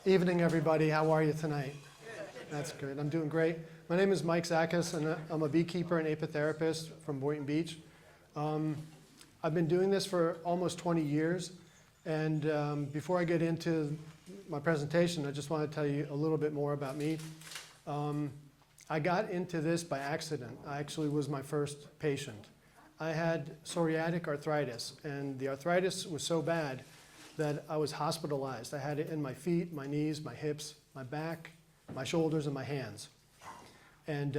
Evening, everybody. How are you tonight? That's good. I'm doing great. My name is Mike Zakis, and I'm a beekeeper and apitherapist from Boynton Beach. I've been doing this for almost 20 years, and before I get into my presentation, I just want to tell you a little bit more about me. I got into this by accident. I actually was my first patient. I had psoriatic arthritis, and the arthritis was so bad that I was hospitalized. I had it in my feet, my knees, my hips, my back, my shoulders, and my hands. And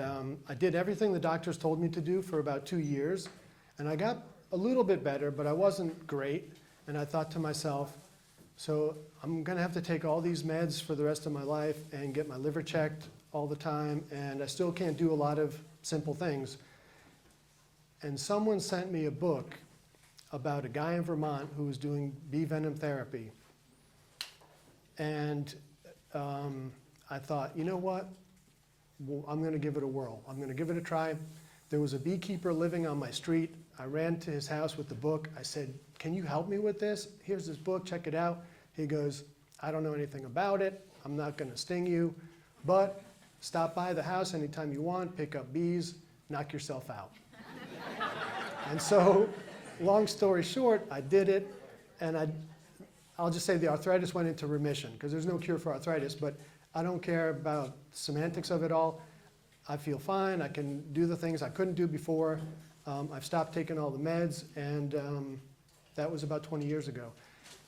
I did everything the doctors told me to do for about 2 years, and I got a little bit better, but I wasn't great. And I thought to myself, so I'm gonna have to take all these meds for the rest of my life and get my liver checked all the time, and I still can't do a lot of simple things. And someone sent me a book about a guy in Vermont who was doing bee venom therapy. And I thought, you know what? Well, I'm gonna give it a whirl. I'm gonna give it a try. There was a beekeeper living on my street. I ran to his house with the book. I said, can you help me with this? Here's this book, check it out. He goes, I don't know anything about it. I'm not gonna sting you, but stop by the house anytime you want, pick up bees, knock yourself out. And so, long story short, I did it, and I'll just say the arthritis went into remission, because there's no cure for arthritis, but I don't care about semantics of it all. I feel fine, I can do the things I couldn't do before. I've stopped taking all the meds, and that was about 20 years ago.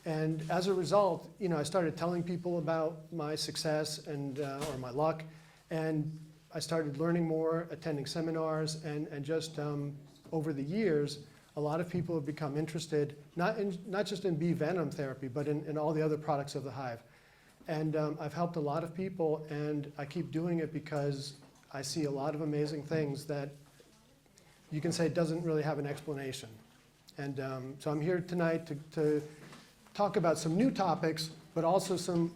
And as a result, I started telling people about my success and or my luck, and I started learning more, attending seminars, and just over the years, a lot of people have become interested, not just in bee venom therapy, but in all the other products of the hive. And I've helped a lot of people, and I keep doing it because I see a lot of amazing things that you can say doesn't really have an explanation. And so I'm here tonight to talk about some new topics, but also some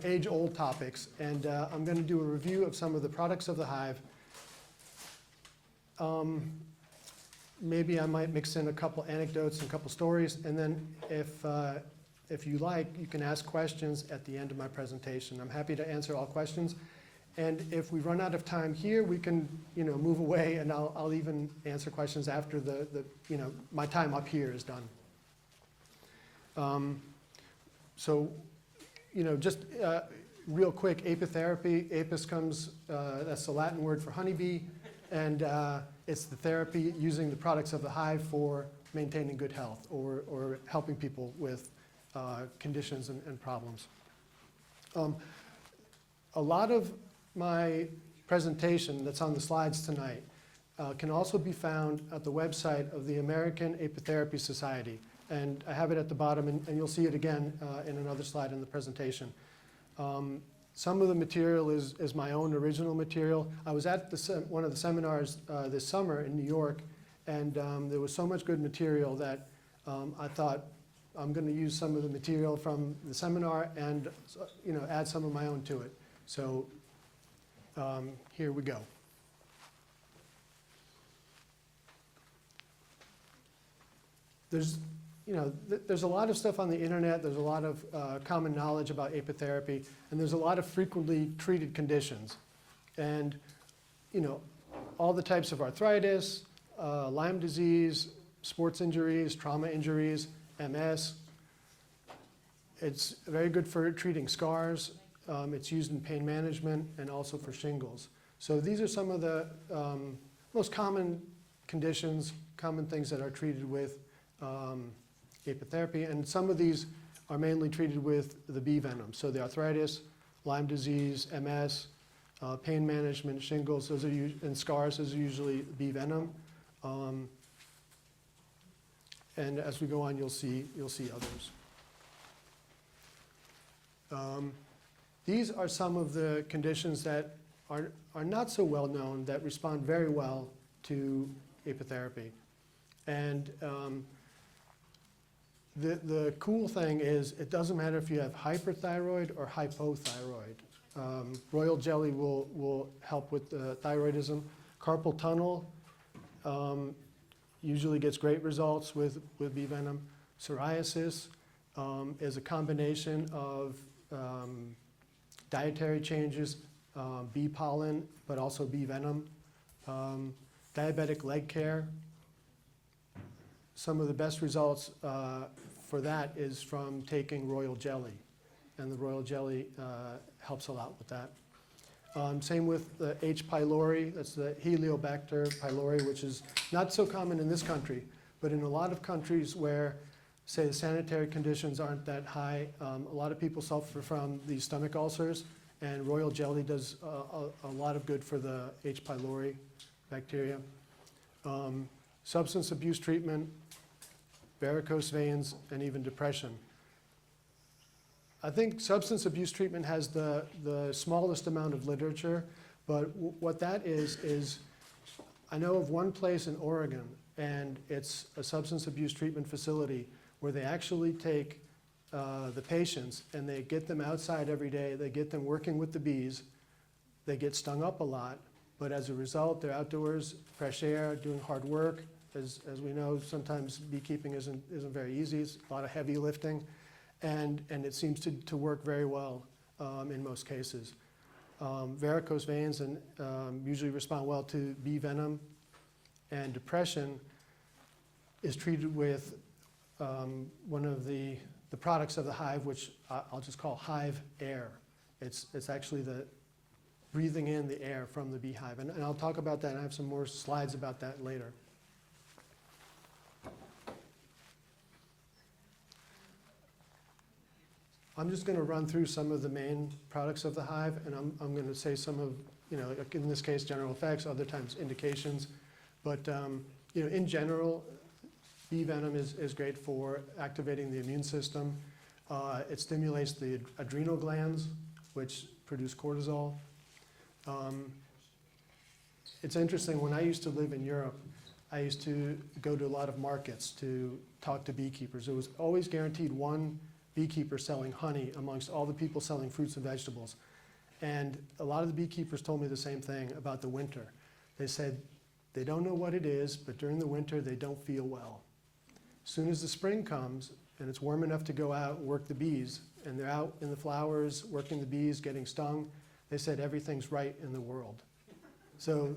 age-old topics. And I'm going to do a review of some of the products of the hive. Maybe I might mix in a couple anecdotes and a couple stories, and then if you like, you can ask questions at the end of my presentation. I'm happy to answer all questions. And if we run out of time here, we can move away, and I'll even answer questions after my time up here is done. Just real quick, apitherapy. Apis comes, that's the Latin word for honeybee, and it's the therapy using the products of the hive for maintaining good health or helping people with conditions and problems. A lot of my presentation that's on the slides tonight can also be found at the website of the American Apitherapy Society. And I have it at the bottom, and you'll see it again in another slide in the presentation. Some of the material is my own original material. I was at one of the seminars this summer in New York, and there was so much good material that I thought I'm going to use some of the material from the seminar and add some of my own to it. So here we go. There's a lot of stuff on the internet. There's a lot of common knowledge about apitherapy, and there's a lot of frequently treated conditions. And all the types of arthritis, Lyme disease, sports injuries, trauma injuries, MS. It's very good for treating scars. It's used in pain management and also for shingles. So these are some of the most common conditions, common things that are treated with apitherapy, and some of these are mainly treated with the bee venom. So the arthritis, Lyme disease, MS, pain management, shingles, and scars, those are usually bee venom. And as we go on, you'll see others. These are some of the conditions that are not so well known that respond very well to apitherapy. And the cool thing is it doesn't matter if you have hyperthyroid or hypothyroid. Royal jelly will help with thyroidism. Carpal tunnel usually gets great results with bee venom. Psoriasis is a combination of dietary changes, bee pollen, but also bee venom, diabetic leg care. Some of the best results for that is from taking royal jelly, and the royal jelly helps a lot with that. Same with the H. pylori, that's the Heliobacter pylori, which is not so common in this country, but in a lot of countries where, say, the sanitary conditions aren't that high, a lot of people suffer from these stomach ulcers, and royal jelly does a lot of good for the H. pylori bacteria. Substance abuse treatment, varicose veins, and even depression. I think substance abuse treatment has the smallest amount of literature, but what that is I know of one place in Oregon, and it's a substance abuse treatment facility where they actually take the patients and they get them outside every day, they get them working with the bees, they get stung up a lot, but as a result, they're outdoors, fresh air, doing hard work. As we know, sometimes beekeeping isn't very easy, it's a lot of heavy lifting. And it seems to work very well in most cases. Varicose veins and usually respond well to bee venom, and depression is treated with one of the products of the hive, which I'll just call hive air. It's actually the breathing in the air from the beehive, and I'll talk about that. I have some more slides about that later. I'm just going to run through some of the main products of the hive, and I'm going to say some of, like in this case, general effects, other times indications. But, in general, bee venom is great for activating the immune system. It stimulates the adrenal glands, which produce cortisol. It's interesting, when I used to live in Europe, I used to go to a lot of markets to talk to beekeepers. There was always guaranteed one beekeeper selling honey amongst all the people selling fruits and vegetables. And a lot of the beekeepers told me the same thing about the winter. They said they don't know what it is, but during the winter they don't feel well. As soon as the spring comes and it's warm enough to go out and work the bees, and they're out in the flowers working the bees, getting stung, they said everything's right in the world. So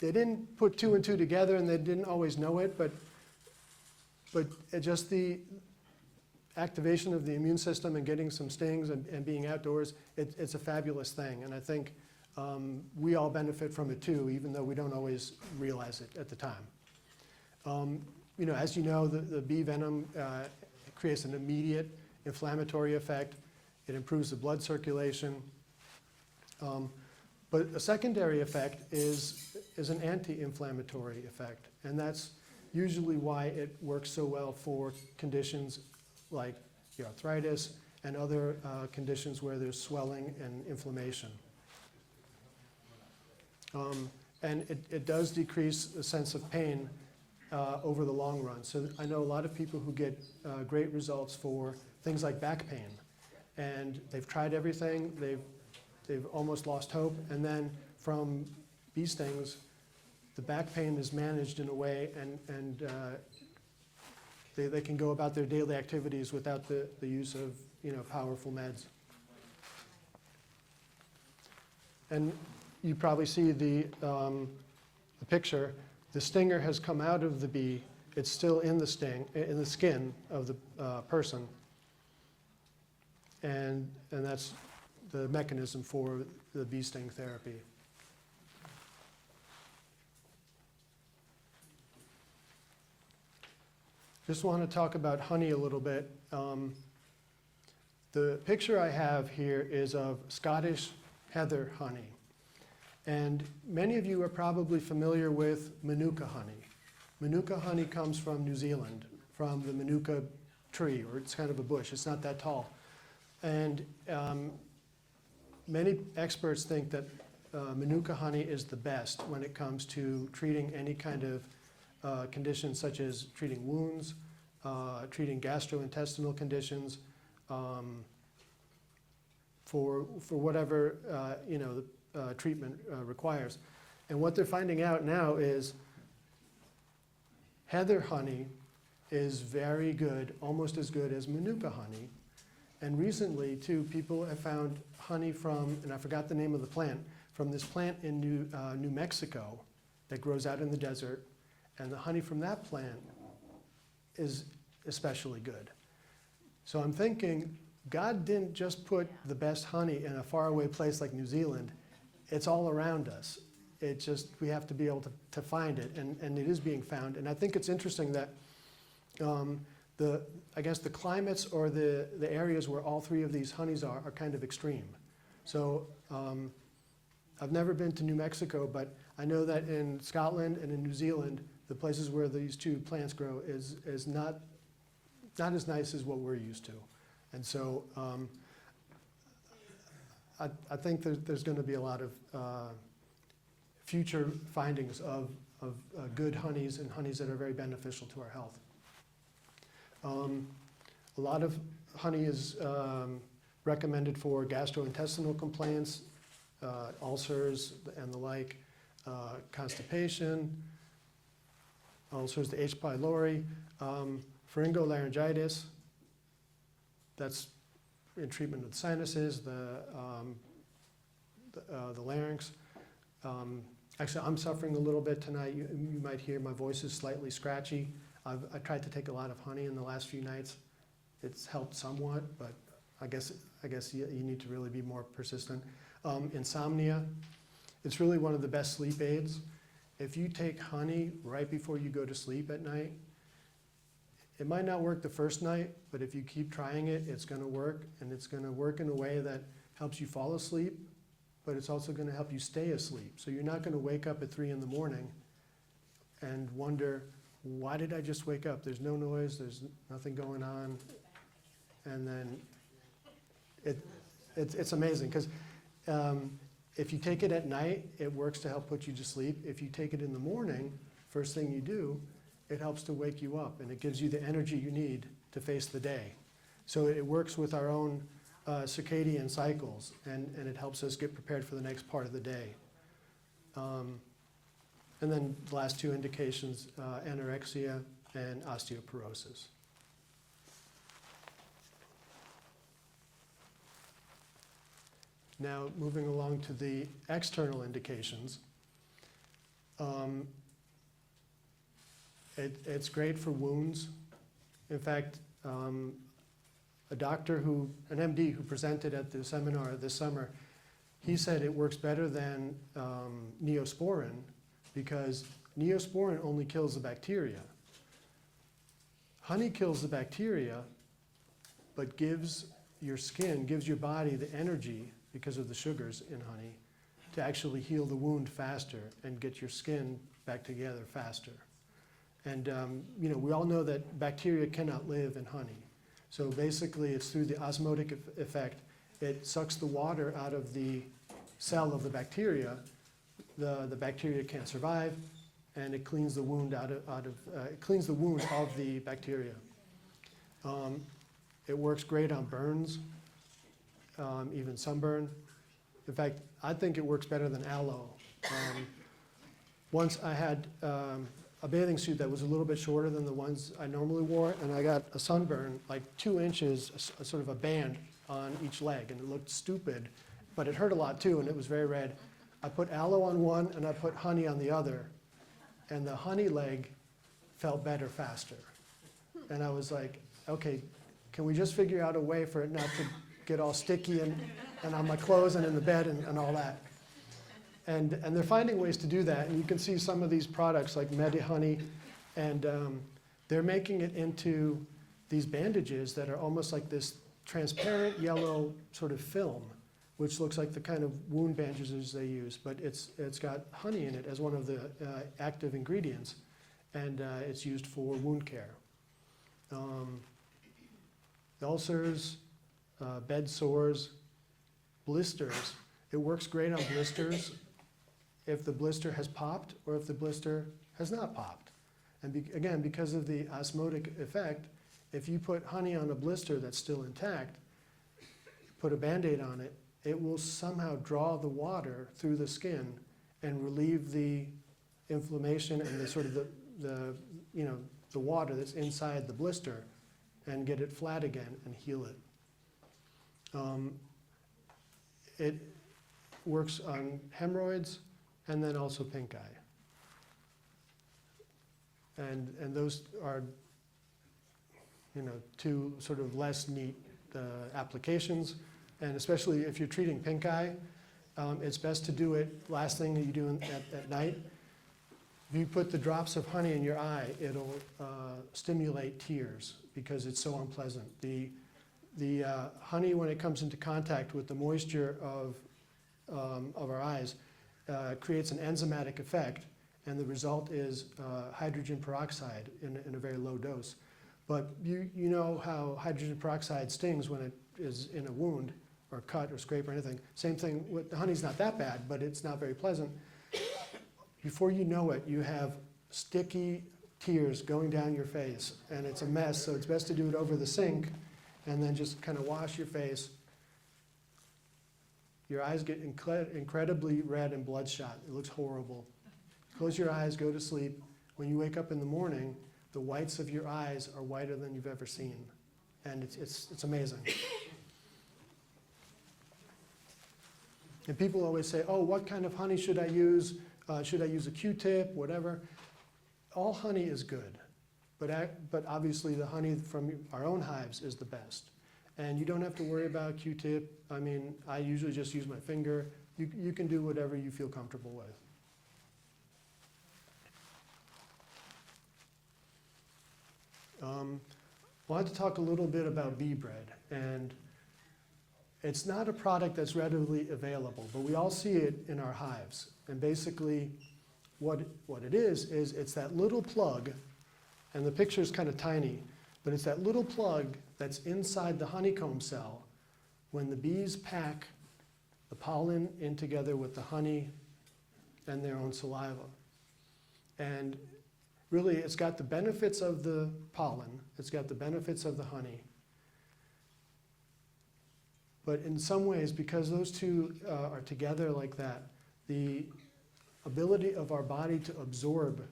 they didn't put two and two together, and they didn't always know it, but it just the activation of the immune system and getting some stings and being outdoors, it's a fabulous thing. And I think we all benefit from it too, even though we don't always realize it at the time. As you know, the bee venom creates an immediate inflammatory effect. It improves the blood circulation. But a secondary effect is an anti-inflammatory effect. And that's usually why it works so well for conditions like the arthritis and other conditions where there's swelling and inflammation. And it does decrease the sense of pain over the long run. So I know a lot of people who get great results for things like back pain. And they've tried everything, they've almost lost hope, and then from bee stings, the back pain is managed in a way, and they can go about their daily activities without the use of powerful meds. And you probably see the picture. The stinger has come out of the bee. It's still in the skin of the person, and that's the mechanism for the bee sting therapy. Just want to talk about honey a little bit. The picture I have here is of Scottish heather honey. And many of you are probably familiar with Manuka honey. Manuka honey comes from New Zealand, from the Manuka tree, or it's kind of a bush. It's not that tall. And many experts think that Manuka honey is the best when it comes to treating any kind of conditions such as treating wounds, treating gastrointestinal conditions, for whatever treatment requires. And what they're finding out now is heather honey is very good, almost as good as Manuka honey. And recently, too, people have found honey from, and I forgot the name of the plant, from this plant in New Mexico that grows out in the desert. And the honey from that plant is especially good. So I'm thinking, God didn't just put the best honey in a faraway place like New Zealand. It's all around us. It's just, we have to be able to find it, and it is being found. And I think it's interesting that I guess the climates or the areas where all three of these honeys are kind of extreme. So I've never been to New Mexico, but I know that in Scotland and in New Zealand, the places where these two plants grow is not as nice as what we're used to. And so I think there's going to be a lot of future findings of good honeys and honeys that are very beneficial to our health. A lot of honey is recommended for gastrointestinal complaints, ulcers and the like, constipation, ulcers, the H. pylori, pharyngolaryngitis. That's in treatment of the sinuses, the larynx. Actually, I'm suffering a little bit tonight. You might hear my voice is slightly scratchy. I tried to take a lot of honey in the last few nights. It's helped somewhat, but I guess you need to really be more persistent. Insomnia, it's really one of the best sleep aids. If you take honey right before you go to sleep at night, it might not work the first night, but if you keep trying it, it's going to work, and it's going to work in a way that helps you fall asleep, but it's also going to help you stay asleep. So you're not going to wake up at 3 in the morning and wonder, why did I just wake up? There's no noise, there's nothing going on. And then it's amazing, because if you take it at night, it works to help put you to sleep. If you take it in the morning, first thing you do, it helps to wake you up, and it gives you the energy you need to face the day. So it works with our own circadian cycles, and it helps us get prepared for the next part of the day. And then the last two indications, anorexia and osteoporosis. Now, moving along to the external indications. It's great for wounds. In fact, a doctor an MD who presented at the seminar this summer, he said it works better than Neosporin, because Neosporin only kills the bacteria. Honey kills the bacteria, but gives your skin, gives your body the energy, because of the sugars in honey, to actually heal the wound faster and get your skin back together faster. And we all know that bacteria cannot live in honey. So basically, it's through the osmotic effect. It sucks the water out of the cell of the bacteria. The bacteria can't survive, and it cleans the wound cleans the wound of the bacteria. It works great on burns, even sunburn. In fact, I think it works better than aloe. Once I had a bathing suit that was a little bit shorter than the ones I normally wore, and I got a sunburn, like 2 inches, sort of a band on each leg, and it looked stupid, but it hurt a lot too, and it was very red. I put aloe on one, and I put honey on the other, and the honey leg felt better faster. And I was like, okay, can we just figure out a way for it not to get all sticky and on my clothes and in the bed and all that? And they're finding ways to do that. And you can see some of these products like MediHoney, and they're making it into these bandages that are almost like this transparent yellow sort of film, which looks like the kind of wound bandages they use, but it's got honey in it as one of the active ingredients, and it's used for wound care. Ulcers, bed sores, blisters. It works great on blisters if the blister has popped or if the blister has not popped. And again, because of the osmotic effect, if you put honey on a blister that's still intact, put a Band-Aid on it, it will somehow draw the water through the skin and relieve the inflammation and the sort of the water that's inside the blister, and get it flat again and heal it. It works on hemorrhoids and then also pink eye. And those are, you know, two sort of less neat applications. And especially if you're treating pink eye, it's best to do it last thing that you do at night. If you put the drops of honey in your eye, it'll stimulate tears because it's so unpleasant. The honey, when it comes into contact with the moisture of our eyes, creates an enzymatic effect, and the result is hydrogen peroxide in a very low dose. But you know how hydrogen peroxide stings when it is in a wound or cut or scrape or anything. Same thing with the honey's not that bad, but it's not very pleasant. Before you know it, you have sticky tears going down your face, and it's a mess, so it's best to do it over the sink and then just kind of wash your face. Your eyes get incredibly red and bloodshot. It looks horrible. Close your eyes, go to sleep. When you wake up in the morning, the whites of your eyes are whiter than you've ever seen. And it's amazing. And people always say, oh, what kind of honey should I use? Should I use a Q-tip, whatever? All honey is good, but obviously the honey from our own hives is the best. And you don't have to worry about Q-tip. I mean, I usually just use my finger. You can do whatever you feel comfortable with. Wanted to talk a little bit about bee bread, and it's not a product that's readily available, but we all see it in our hives. And basically, what it is it's that little plug, and the picture is kind of tiny, but it's that little plug that's inside the honeycomb cell when the bees pack the pollen in together with the honey and their own saliva. And really, it's got the benefits of the pollen, it's got the benefits of the honey. But in some ways, because those two are together like that, the ability of our body to absorb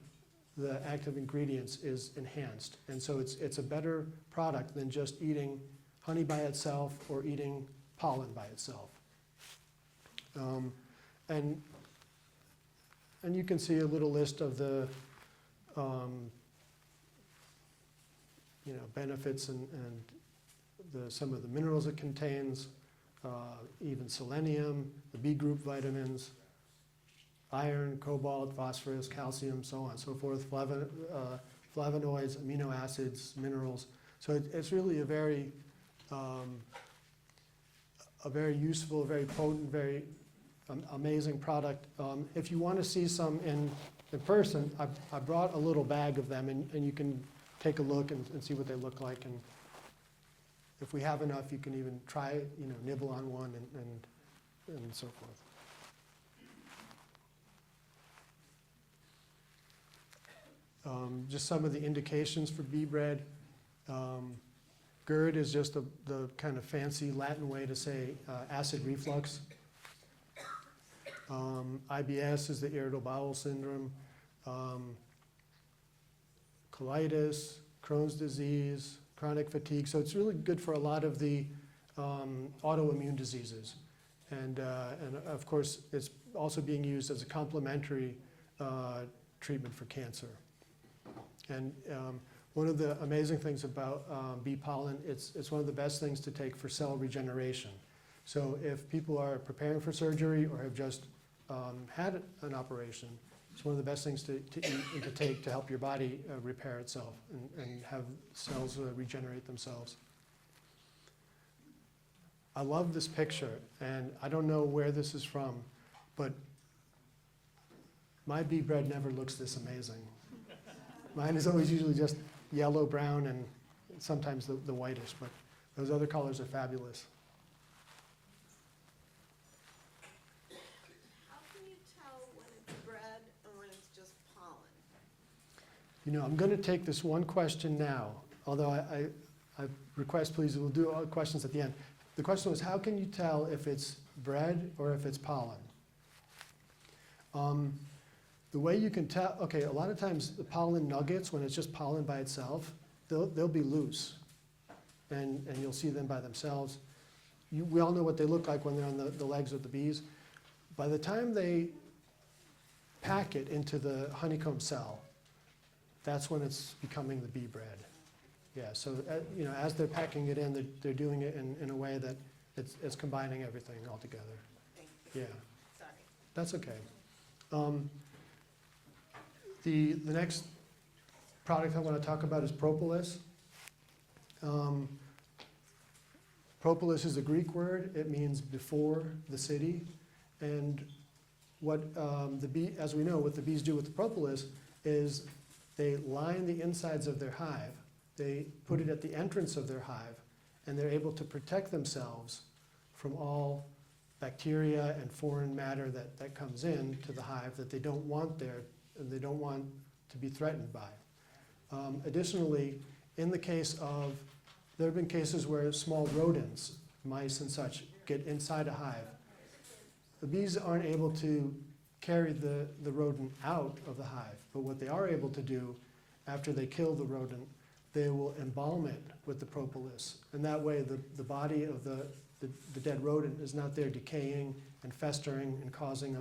the active ingredients is enhanced. And so it's a better product than just eating honey by itself or eating pollen by itself. And you can see a little list of the benefits and some of the minerals it contains, even selenium, the B group vitamins, iron, cobalt, phosphorus, calcium, so on and so forth, flavonoids, amino acids, minerals. So it's really a very useful, very potent, very amazing product. If you want to see some in person, I brought a little bag of them, and you can take a look and see what they look like. And if we have enough, you can even try, nibble on one and so forth. Just some of the indications for bee bread. GERD is just the kind of fancy Latin way to say acid reflux. IBS is the irritable bowel syndrome. Colitis, Crohn's disease, chronic fatigue. So it's really good for a lot of the autoimmune diseases. And of course, it's also being used as a complementary treatment for cancer. And one of the amazing things about bee pollen, it's one of the best things to take for cell regeneration. So if people are preparing for surgery or have just had an operation, it's one of the best things to eat and to take to help your body repair itself and have cells regenerate themselves. I love this picture, and I don't know where this is from, but my bee bread never looks this amazing. Mine is always usually just yellow, brown, and sometimes the whitish, but those other colors are fabulous. How can you tell when it's bread and when it's just pollen? I'm going to take this one question now, although I request, please, we'll do all questions at the end. The question was, how can you tell if it's bread or if it's pollen? The way you can tell, okay, a lot of times the pollen nuggets, when it's just pollen by itself, they'll be loose, and you'll see them by themselves. we all know what they look like when they're on the legs of the bees. By the time they pack it into the honeycomb cell, that's when it's becoming the bee bread. Yeah, so you know, as they're packing it in, they're doing it in a way that it's combining everything all together. Thank you. Yeah, Sorry. that's okay. The next product I want to talk about is propolis. Propolis is a Greek word. It means before the city. And what as we know, what the bees do with the propolis is they line the insides of their hive. They put it at the entrance of their hive, and they're able to protect themselves from all bacteria and foreign matter that comes in to the hive that they don't want there and they don't want to be threatened by. Additionally, in the case of, there have been cases where small rodents, mice and such, get inside a hive. The bees aren't able to carry the rodent out of the hive, but what they are able to do after they kill the rodent, they will embalm it with the propolis. And that way the body of the dead rodent is not there decaying and festering and causing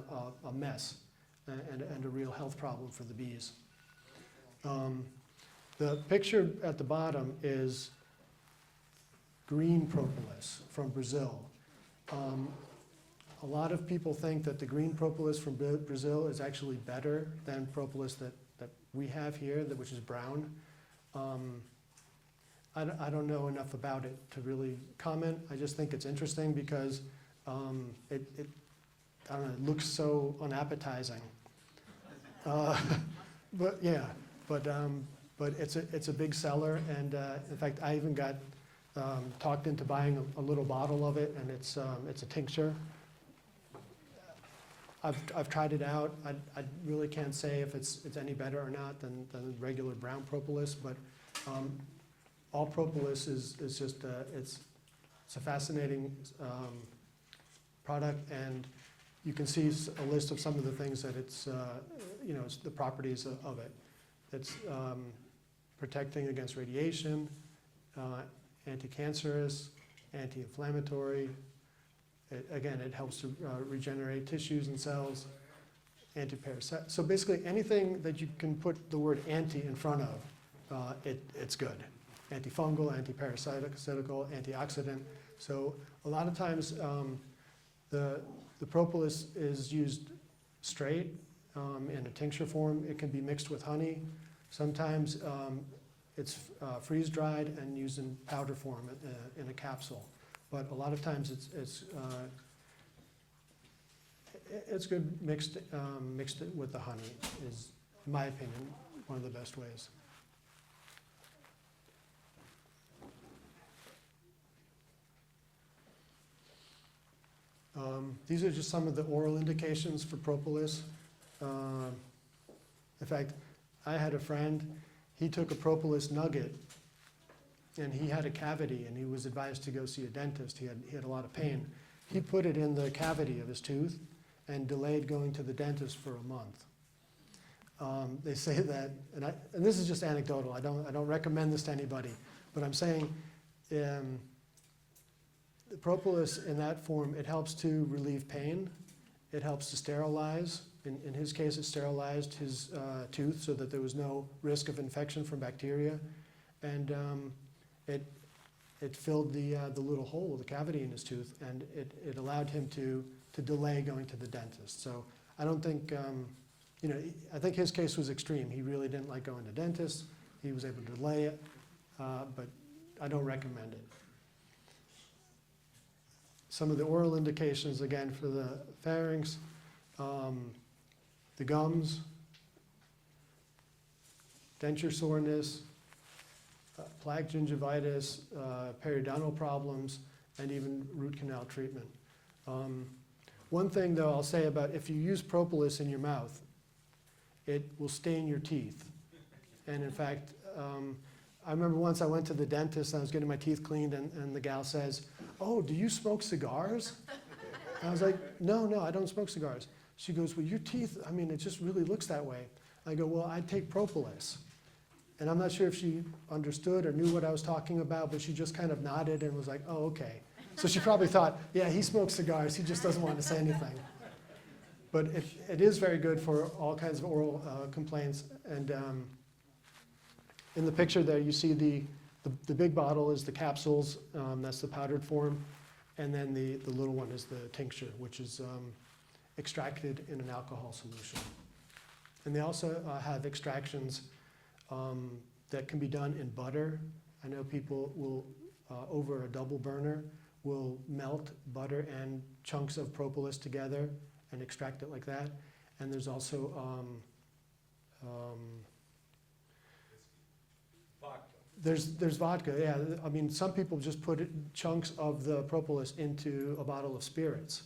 a mess and a real health problem for the bees. The picture at the bottom is green propolis from Brazil. A lot of people think that the green propolis from Brazil is actually better than propolis that we have here, which is brown. I don't know enough about it to really comment. I just think it's interesting because I don't know, it looks so unappetizing. But yeah, but it's a big seller, and in fact, I even got talked into buying a little bottle of it, and it's a tincture. I've tried it out. I really can't say if it's any better or not than regular brown propolis, but all propolis is just it's a fascinating product, and you can see a list of some of the things that it's you know, it's the properties of it. It's protecting against radiation, anti-cancerous, anti-inflammatory. Again, it helps to regenerate tissues and cells, anti-parasite. So basically anything that you can put the word anti in front of, it's good. Antifungal, anti-parasitical, antioxidant. So a lot of times the propolis is used straight in a tincture form. It can be mixed with honey. Sometimes it's freeze-dried and used in powder form in a capsule. But a lot of times it's good mixed with the honey is, in my opinion, one of the best ways. These are just some of the oral indications for propolis. In fact, I had a friend, he took a propolis nugget and he had a cavity and he was advised to go see a dentist. He had a lot of pain. He put it in the cavity of his tooth and delayed going to the dentist for a month. They say that, and this is just anecdotal, I don't recommend this to anybody, but I'm saying the propolis in that form, it helps to relieve pain, it helps to sterilize. In his case, it sterilized his tooth so that there was no risk of infection from bacteria, and it filled the little hole, the cavity in his tooth, and it allowed him to delay going to the dentist. So I don't think, you know, I think his case was extreme. He really didn't like going to dentists. He was able to delay it, but I don't recommend it. Some of the oral indications, again, for the pharynx, the gums, denture soreness, plaque gingivitis, periodontal problems, and even root canal treatment. One thing, though, I'll say about if you use propolis in your mouth, it will stain your teeth. And in fact, I remember once I went to the dentist and I was getting my teeth cleaned, and the gal says, "Oh, do you smoke cigars?" And I was like, no, I don't smoke cigars. She goes, "Well, your teeth, I mean, it just really looks that way." I go, "Well, I take propolis." And I'm not sure if she understood or knew what I was talking about, but she just kind of nodded and was like, "Oh, okay." So she probably thought, yeah, he smokes cigars, he just doesn't want to say anything. But it is very good for all kinds of oral complaints. And in the picture there, you see the big bottle is the capsules, that's the powdered form. And then the little one is the tincture, which is extracted in an alcohol solution. And they also have extractions that can be done in butter. I know people will, over a double burner, will melt butter and chunks of propolis together and extract it like that. And there's also vodka. There's vodka, yeah. I mean, some people just put chunks of the propolis into a bottle of spirits.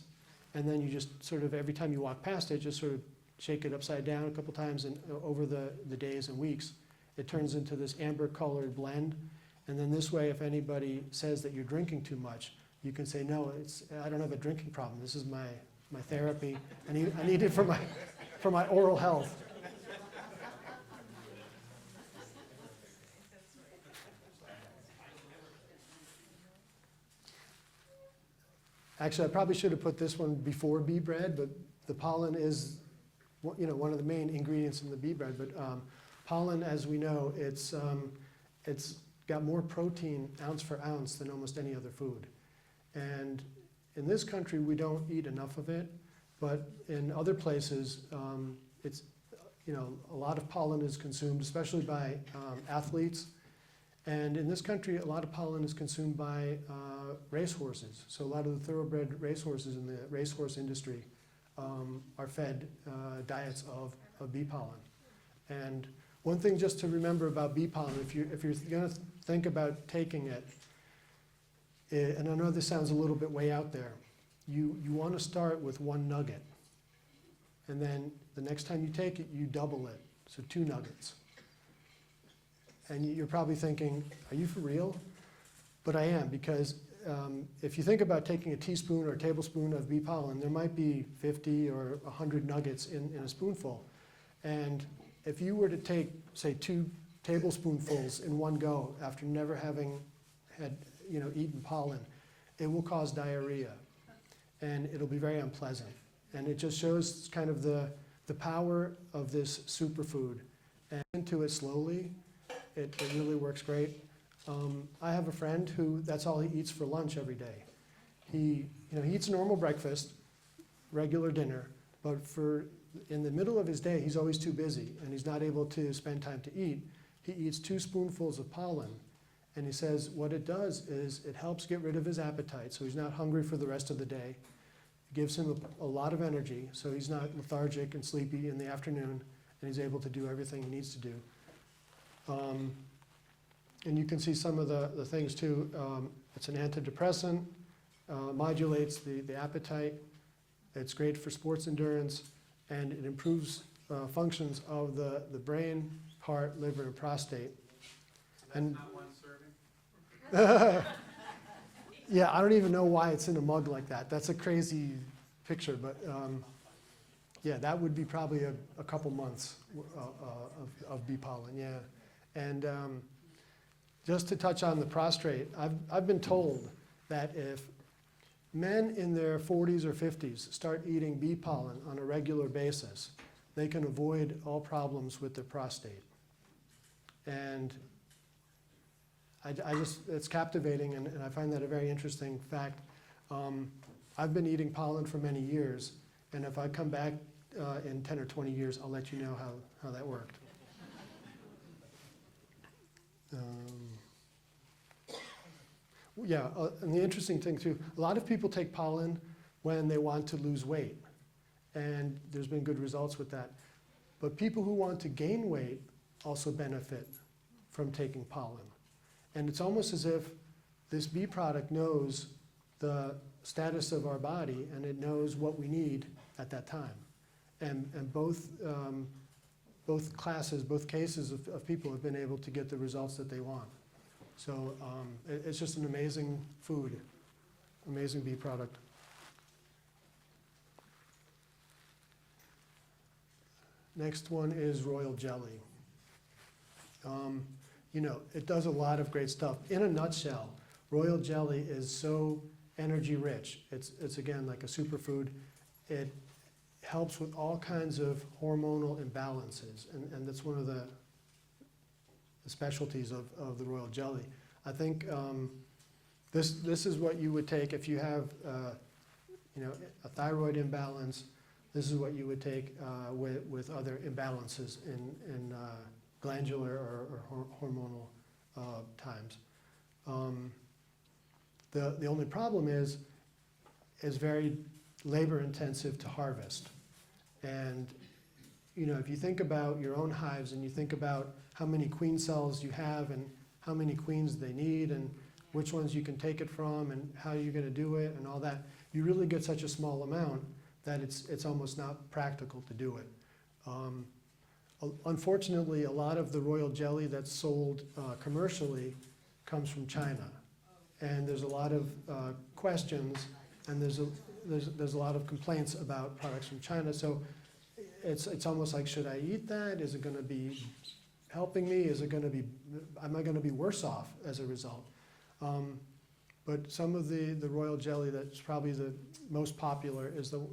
And then you just sort of, every time you walk past it, just sort of shake it upside down a couple times, and over the days and weeks, it turns into this amber-colored blend. And then this way, if anybody says that you're drinking too much, you can say, no, I don't have a drinking problem. This is my therapy. I need it for my oral health. Actually, I probably should have put this one before bee bread, but the pollen is, one of the main ingredients in the bee bread. But pollen, as we know, it's got more protein ounce for ounce than almost any other food. And in this country, we don't eat enough of it, but in other places, it's, a lot of pollen is consumed, especially by athletes. And in this country, a lot of pollen is consumed by racehorses. So a lot of the thoroughbred racehorses in the racehorse industry are fed diets of bee pollen. And one thing just to remember about bee pollen, if you're going to think about taking it, and I know this sounds a little bit way out there, you want to start with 1 nugget. And then the next time you take it, you double it, so 2 nuggets. And you're probably thinking, are you for real? But I am, because if you think about taking a teaspoon or a tablespoon of bee pollen, there might be 50 or 100 nuggets in a spoonful. And if you were to take, say, 2 tablespoonfuls in one go after never having had, eaten pollen, it will cause diarrhea. And it'll be very unpleasant. And it just shows kind of the power of this superfood. And into it slowly, it really works great. I have a friend who that's all he eats for lunch every day. He eats a normal breakfast, regular dinner, but in the middle of his day, he's always too busy and he's not able to spend time to eat. He eats 2 spoonfuls of pollen, and he says what it does is it helps get rid of his appetite, so he's not hungry for the rest of the day. It gives him a lot of energy, so he's not lethargic and sleepy in the afternoon, and he's able to do everything he needs to do. And you can see some of the things too. It's an antidepressant, modulates the appetite. It's great for sports endurance, and it improves functions of the brain, heart, liver, and prostate. So that's not 1 serving? Yeah, I don't even know why it's in a mug like that. That's a crazy picture, but yeah, that would be probably a couple months of bee pollen, yeah. And just to touch on the prostrate, I've been told that if men in their 40s or 50s start eating bee pollen on a regular basis, they can avoid all problems with their prostate. And it's captivating, and I find that a very interesting fact. I've been eating pollen for many years, and if I come back in 10 or 20 years, I'll let you know how that worked. Yeah, and the interesting thing too, a lot of people take pollen when they want to lose weight, and there's been good results with that. But people who want to gain weight also benefit from taking pollen. And it's almost as if this bee product knows the status of our body, and it knows what we need at that time. And both classes, both cases of people have been able to get the results that they want. So it's just an amazing food, amazing bee product. Next one is royal jelly. It does a lot of great stuff. In a nutshell, royal jelly is so energy rich. It's again like a superfood. It helps with all kinds of hormonal imbalances, and that's one of the specialties of the royal jelly. I think this is what you would take if you have a thyroid imbalance. This is what you would take with other imbalances in glandular or hormonal times. The only problem is very labor intensive to harvest. And if you think about your own hives and you think about how many queen cells you have and how many queens they need and which ones you can take it from and how you're going to do it and all that, you really get such a small amount that it's almost not practical to do it. Unfortunately, a lot of the royal jelly that's sold commercially comes from China. And there's a lot of questions, and there's a lot of complaints about products from China. So it's almost like, should I eat that? Is it going to be helping me? Am I going to be worse off as a result? But some of the royal jelly that's probably the most popular is the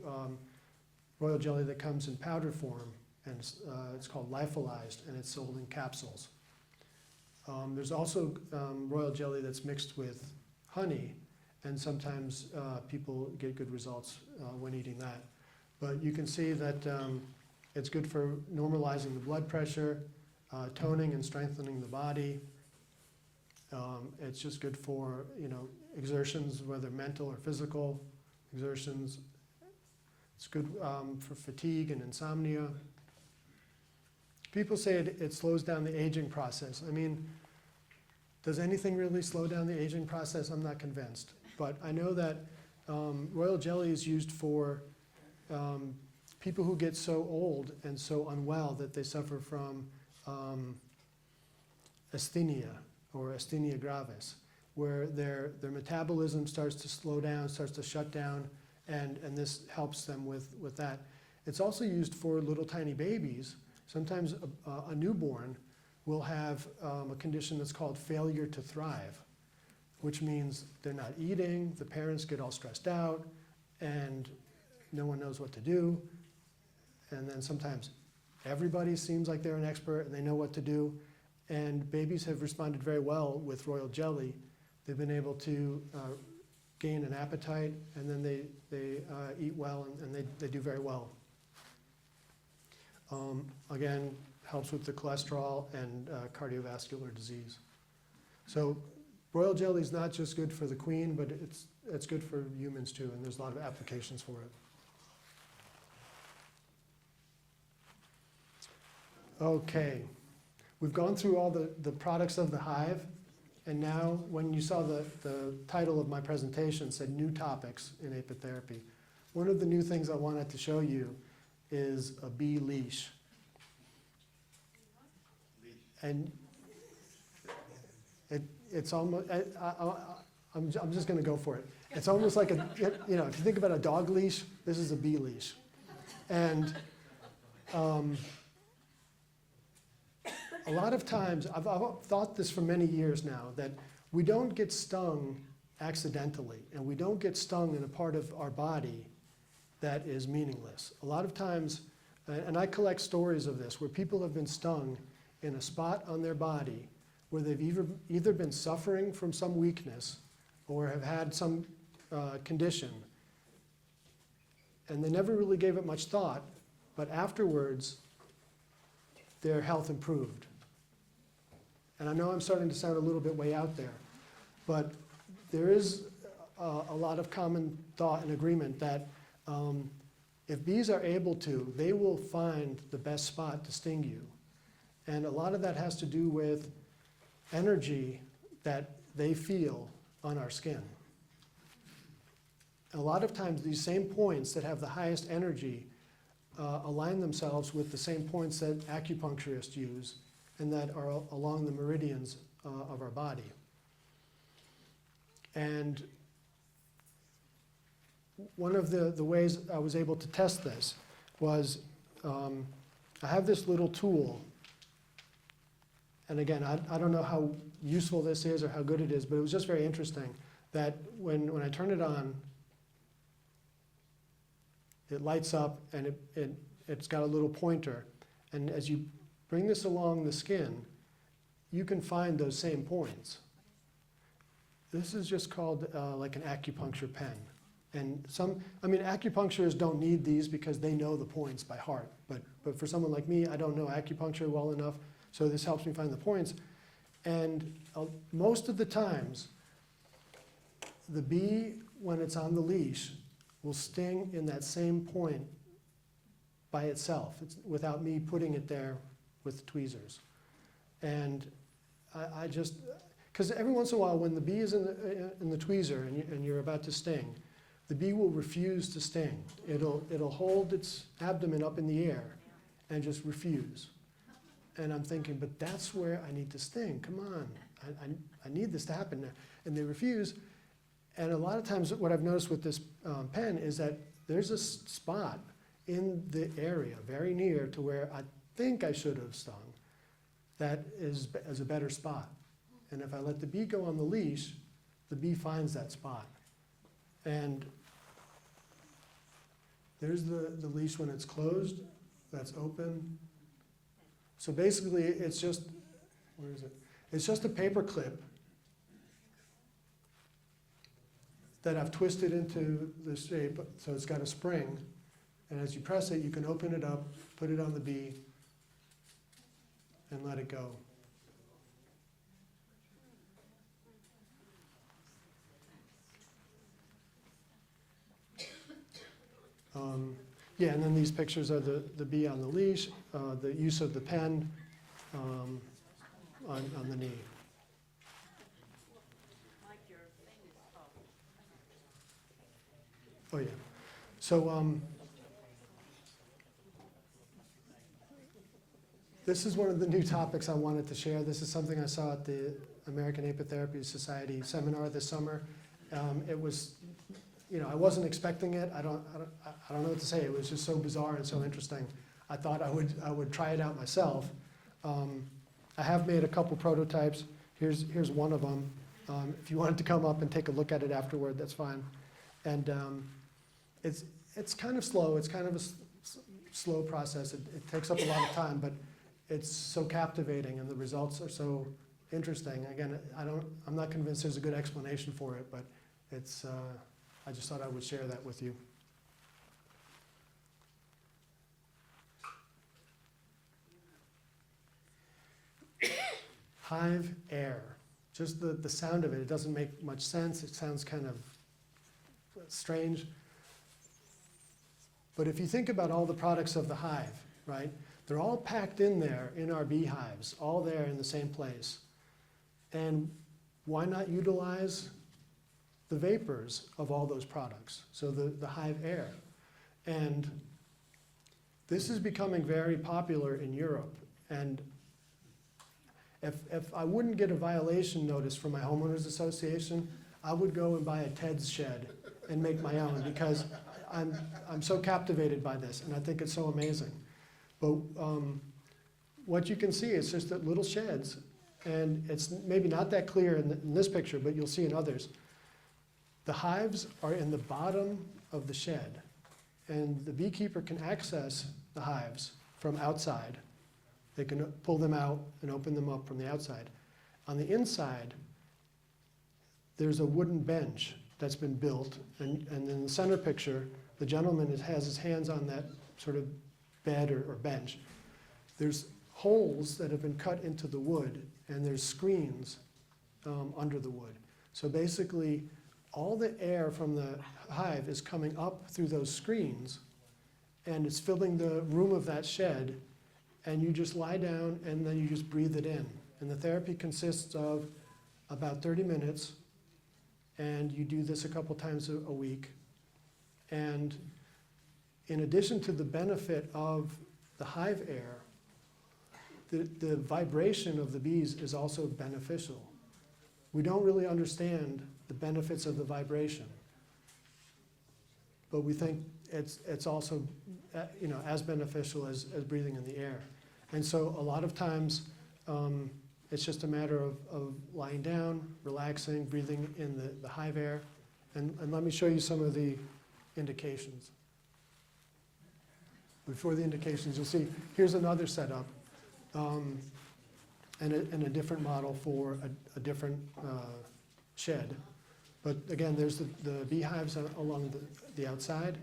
royal jelly that comes in powder form, and it's called lyophilized, and it's sold in capsules. There's also royal jelly that's mixed with honey, and sometimes people get good results when eating that. But you can see that it's good for normalizing the blood pressure, toning and strengthening the body. It's just good for exertions, whether mental or physical exertions. It's good for fatigue and insomnia. People say it slows down the aging process. I mean, does anything really slow down the aging process? I'm not convinced. But I know that royal jelly is used for people who get so old and so unwell that they suffer from asthenia or asthenia gravis, where their metabolism starts to slow down, starts to shut down, and this helps them with that. It's also used for little tiny babies. Sometimes a newborn will have a condition that's called failure to thrive, which means they're not eating, the parents get all stressed out, and no one knows what to do. And then sometimes everybody seems like they're an expert and they know what to do. And babies have responded very well with royal jelly. They've been able to gain an appetite, and then they eat well, and they do very well. Again, helps with the cholesterol and cardiovascular disease. So royal jelly is not just good for the queen, but it's good for humans too, and there's a lot of applications for it. Okay, we've gone through all the products of the hive, and now when you saw the title of my presentation said new topics in apitherapy, one of the new things I wanted to show you is a bee leash. And it's almost, I'm just going to go for it. It's almost like if you think about a dog leash, this is a bee leash. And a lot of times, I've thought this for many years now, that we don't get stung accidentally, and we don't get stung in a part of our body that is meaningless. A lot of times, and I collect stories of this, where people have been stung in a spot on their body where they've either been suffering from some weakness or have had some condition, and they never really gave it much thought, but afterwards, their health improved. And I know I'm starting to sound a little bit way out there, but there is a lot of common thought and agreement that if bees are able to, they will find the best spot to sting you. And a lot of that has to do with energy that they feel on our skin. A lot of times, these same points that have the highest energy align themselves with the same points that acupuncturists use and that are along the meridians of our body. And one of the ways I was able to test this was I have this little tool. And again, I don't know how useful this is or how good it is, but it was just very interesting. that when I turn it on, it lights up and it's got a little pointer. And as you bring this along the skin, you can find those same points. This is just called like an acupuncture pen. And acupuncturists don't need these because they know the points by heart. But for someone like me, I don't know acupuncture well enough, so this helps me find the points. And most of the times, the bee, when it's on the leash, will sting in that same point by itself, without me putting it there with tweezers. And I just, because every once in a while when the bee is in the tweezer and you're about to sting, the bee will refuse to sting. It'll hold its abdomen up in the air and just refuse. And I'm thinking, but that's where I need to sting, come on. I need this to happen. And they refuse. And a lot of times what I've noticed with this pen is that there's a spot in the area very near to where I think I should have stung that is a better spot. And if I let the bee go on the leash, the bee finds that spot. And there's the leash when it's closed, that's open. So basically it's just, where is it? It's just a paper clip that I've twisted into the shape, so it's got a spring. And as you press it, you can open it up, put it on the bee, and let it go. Yeah, and then these pictures are the bee on the leash, the use of the pen on the knee. Oh yeah. So this is one of the new topics I wanted to share. This is something I saw at the American Apitherapy Society seminar this summer. It was, I wasn't expecting it. I don't know what to say. It was just so bizarre and so interesting. I thought I would try it out myself. I have made a couple prototypes. Here's one of them. If you wanted to come up and take a look at it afterward, that's fine. And it's kind of slow. It's kind of a slow process. It takes up a lot of time, but it's so captivating, and the results are so interesting. Again, I'm not convinced there's a good explanation for it, but it's. I just thought I would share that with you. Hive air. Just the sound of it. It doesn't make much sense. It sounds kind of strange. But if you think about all the products of the hive, right? They're all packed in there in our beehives, all there in the same place. And why not utilize the vapors of all those products? So the hive air. And this is becoming very popular in Europe. And if I wouldn't get a violation notice from my homeowners association, I would go and buy a Ted's shed and make my own, because I'm so captivated by this, and I think it's so amazing. But what you can see is just that little sheds, and it's maybe not that clear in this picture, but you'll see in others. The hives are in the bottom of the shed, and the beekeeper can access the hives from outside. They can pull them out and open them up from the outside. On the inside, there's a wooden bench that's been built, and in the center picture, the gentleman has his hands on that sort of bed or bench. There's holes that have been cut into the wood, and there's screens under the wood. So basically, all the air from the hive is coming up through those screens, and it's filling the room of that shed, and you just lie down and then you just breathe it in. And the therapy consists of about 30 minutes, and you do this a couple times a week. And in addition to the benefit of the hive air, the vibration of the bees is also beneficial. We don't really understand the benefits of the vibration, but we think it's also as beneficial as breathing in the air. And so a lot of times, It's just a matter of lying down, relaxing, breathing in the hive air. And let me show you some of the indications. Before the indications, you'll see, here's another setup, and a different model for a different shed. But again, there's the beehives along the outside.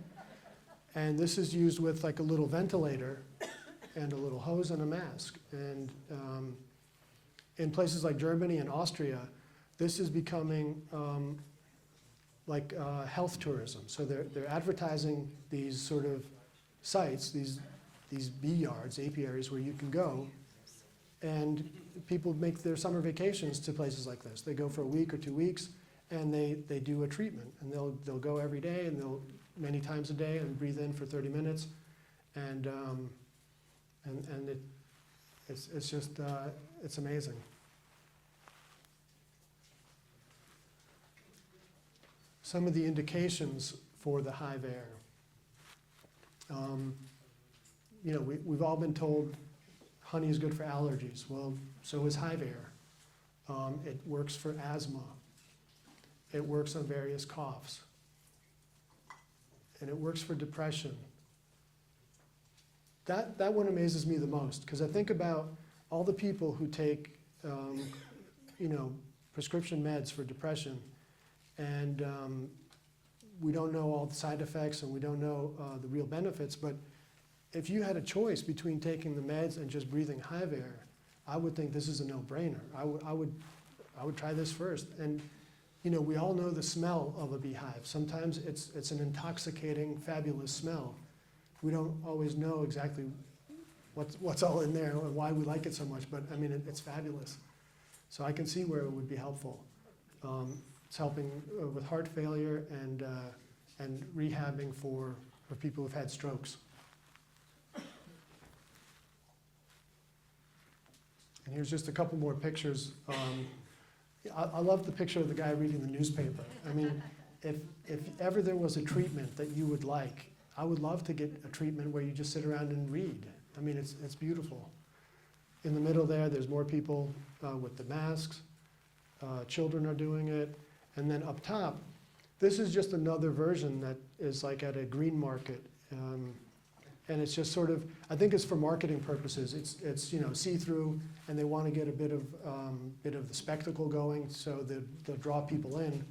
And this is used with like a little ventilator and a little hose and a mask. And in places like Germany and Austria, this is becoming like health tourism. So they're advertising these sort of sites, these bee yards, apiaries where you can go, and people make their summer vacations to places like this. They go for a week or 2 weeks, and they do a treatment, and they'll go every day, and they'll many times a day, and breathe in for 30 minutes, and it's just it's amazing. Some of the indications for the hive air. You know, we've all been told honey is good for allergies. Well, so is hive air. It works for asthma. It works on various coughs. And it works for depression. That one amazes me the most, because I think about all the people who take, you know, prescription meds for depression, and we don't know all the side effects, and we don't know the real benefits, but if you had a choice between taking the meds and just breathing hive air, I would think this is a no-brainer. I would try this first. And you know, we all know the smell of a beehive. Sometimes it's an intoxicating, fabulous smell. We don't always know exactly what's all in there and why we like it so much, but I mean, it's fabulous. So I can see where it would be helpful. It's helping with heart failure and rehabbing for people who've had strokes. And here's just a couple more pictures. I love the picture of the guy reading the newspaper. I mean, if ever there was a treatment that you would like, I would love to get a treatment where you just sit around and read. I mean, it's beautiful. In the middle there's more people with the masks. Children are doing it. And then up top, this is just another version that is like at a green market. And it's just sort of, I think it's for marketing purposes. It's you know, see-through, and they want to get a bit of the spectacle going, so they'll draw people in.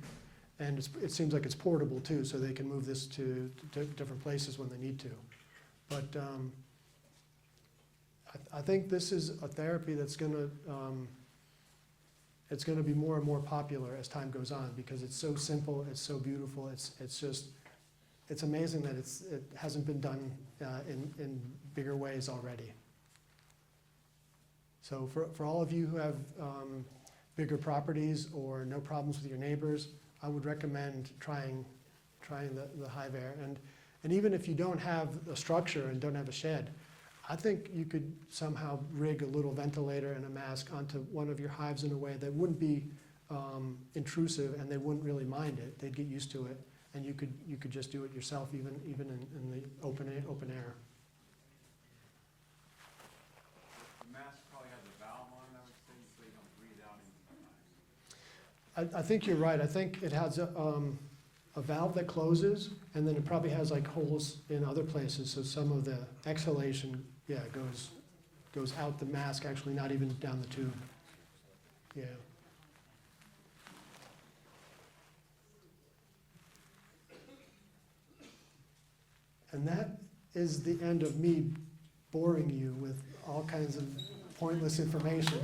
And it seems like it's portable too, so they can move this to different places when they need to. But I think this is a therapy that's going to it's going to be more and more popular as time goes on, because it's so simple, it's so beautiful, it's just. It's amazing that it hasn't been done in bigger ways already. So for all of you who have bigger properties or no problems with your neighbors, I would recommend trying the hive air. And even if you don't have a structure and don't have a shed, I think you could somehow rig a little ventilator and a mask onto one of your hives in a way that wouldn't be intrusive, and they wouldn't really mind it. They'd get used to it. And you could just do it yourself, even in the open air. The mask probably has a valve on it, I would say, so you don't breathe out into the hive. I think you're right. I think it has a valve that closes, and then it probably has like holes in other places, so some of the exhalation, yeah, goes out the mask, actually not even down the tube. Yeah. And that is the end of me boring you with all kinds of pointless information.